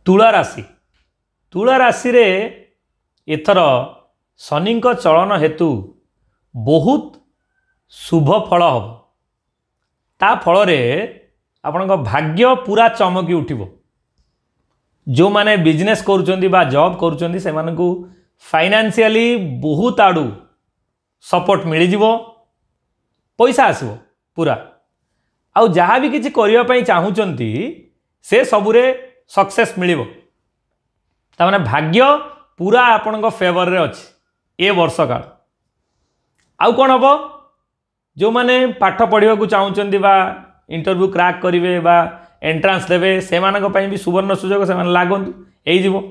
तुला राशि तुला राशि रे एथर शनि चलन हेतु बहुत शुभ फल हम ता फल रे आपण भाग्य पूरा चमकी उठिबो। जो माने बिजनेस करुचंदी बा जॉब करुचंदी से मानकु फाइनेंशियली बहुत आडू सपोर्ट मिल जिवो, पैसा आसो पूरा आउ जहाँ भी किसी करबा पई चाहूचंती से सबुरे सक्सेस मिलिबो। ता माने भाग्य पूरा आपण फेवर रे अछि ए वर्ष काल। आउ कोन हबो जो माने पाठ पढ़िबा को चाहूचंदी बा इंटरव्यू क्रैक करिवे बा एंट्रांस देवे से मानक पई भी सुवर्ण सुजोग से माने लागंतु एई जीवो।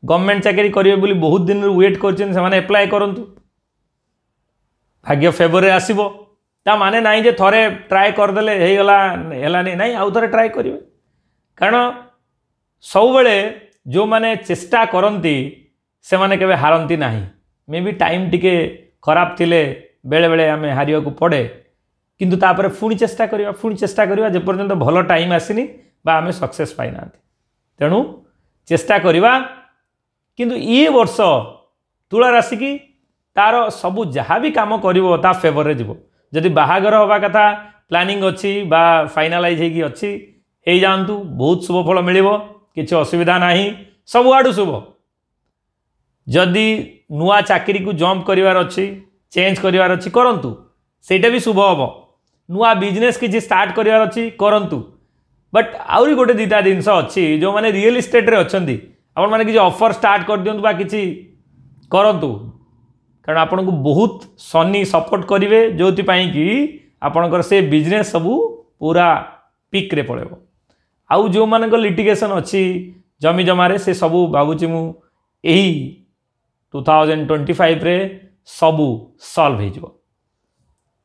गवर्नमेंट चाकरी करिवे बोली बहुत दिन वेट करछन से माने अप्लाई करंतु भाग्य फेवर रे आसीबो। ता माने नाही जे थरे ट्राई कर देले हे गला हेला नहीं आउ थरे ट्राई करिवे। कारण सब बेले जो माने चेष्टा करंती से माने केबे हारंती नाही। मे बी टाइम टिके खराब थिले बेले बेले आमे हारिया को पड़े किंतु तापर पुणी चेष्टा करिवा जे पर्यंत भल टाइम आसीनी बा आमे सक्सेस पाई ना। तेणु चेष्टा करिवा किंतु ये वर्ष तुला राशि की तार सबू जहाँ भी काम करिवो ता फेवर रे जीवो। जदि बाहागर हवा कथा प्लानिंग अच्छी बा फाइनालाइज होगी अच्छी हो जातु बहुत शुभ फल मिलिबो, किछि असुविधा नाही, सब आडू शुभ। जदि नुआ चाकरी को जंप करिवार अच्छी चेंज करिवार अच्छी करंतु सेटा भी शुभ हम। नुआ बिजनेस किसी स्टार्ट करिवार अच्छी करंतु। बट आउरी गोटे दीटा जिनस अच्छी जो माने रियल इस्टेट रे अछंती आपण माने किसी ऑफर स्टार्ट कर दियंतु बा किछि करंतु कारण आपन को बहुत शनि सपोर्ट करिवे जोति पई कि आपनकर से बिजनेस सबू पूरा पीक रे पळेबो। आउ जो मानक लिटिगेशन अच्छी जमी जमारे से सबू भावुची मु एही 2025 रे सबू सॉल्व हो जिवो।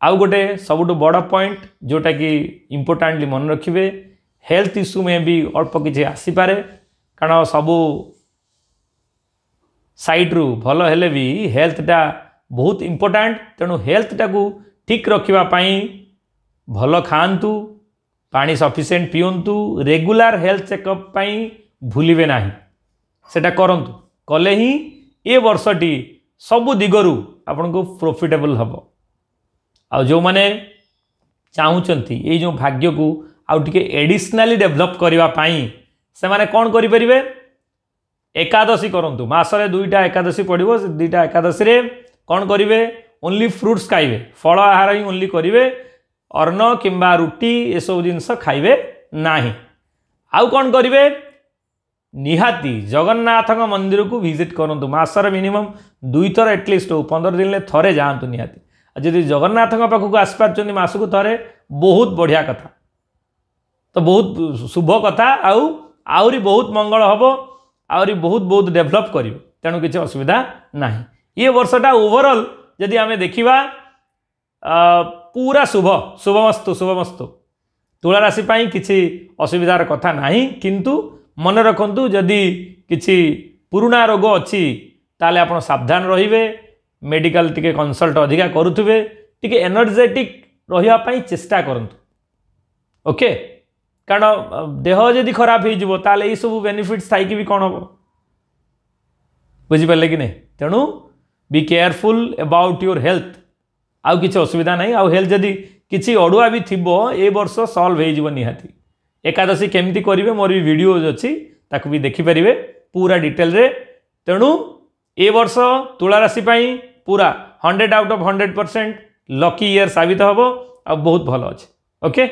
आउ गोटे सबुठ बड़ पॉइंट जोटा कि इम्पोर्टेंटली मन रखिए हेल्थ इश्यू में भी अल्प किसी आसीपे कारण सबू साइड्रु भल हेले भी हेल्थटा बहुत इम्पोर्टेंट। तेणु हेल्थटा को ठीक रखापी भल खातु, पानी सफिशिएंट पियंतु, रेगुलर हेल्थ चेकअप पाई भूलिबे नाही सेटा करंतु कले ही ए वर्षटी सबु दिगरु आपन को प्रॉफिटेबल हबो। आ जो माने चाहूचंती ये जो भाग्य को आउ टिके एडिशनली डेवलप करबा पाई से माने कोन करि परिबे एकादशी करंतु मासरे दुईटा एकादशी पड़िबो। दुईटा एकादशी रे कोन करिवे ओनली फ्रूट्स खाइबे, फल आहार ही ओनली करिवे, अन्न किंबा रुटी ए सब जिंस खाइबे नाही। आउ कोन करिवे निहाती जगन्नाथ मंदिर को विजिट करंतु मासर मिनिमम 2 थर एटलिस्ट 15 दिन ले थरे जांतु निहाती। जदि जगन्नाथ पाखक आसपार मास को थरे बहुत बढ़िया कथा तो बहुत शुभ कथा आउरी बहुत मंगल हम आउरी बहुत बहुत डेभलप कर तेणु किसी असुविधा ना। ये वर्षटा ओवरऑल जदि आमे देखिबा पूरा शुभ शुभमस्तु शुभमस्तु। तुला राशि पाई किसी असुविधार कथा नहीं किंतु मन रखंतु जदि किसी पुराना रोग अच्छी ताले आपण सावधान रहिबे, मेडिकल टिके कंसल्ट अधिका करुथुबे, टिके एनर्जेटिक रहिया पाई चेष्टा करंतु। ओके कारण देह जदि खराब हो जिवो ताले ई सब बेनिफिट्स थाई कि भी कोन हो बुझी पाले कि नहीं। तेणु be careful about your health. आउ किसी असुविधा नहीं। आउ हेल्थ जदि किसी अड़ुआ भी थिबो ए वर्ष सॉल्व हो जिवो निहाती। एकादशी केमती करिवे मोर भी वीडियो अच्छी ताकू भी देखि परिवे पूरा डिटेल रे। तेणु ए वर्ष तुला राशि पाई पूरा 100 आउट ऑफ 100% लकी ईयर साबित हम आ बहुत भल अच्छे। ओके।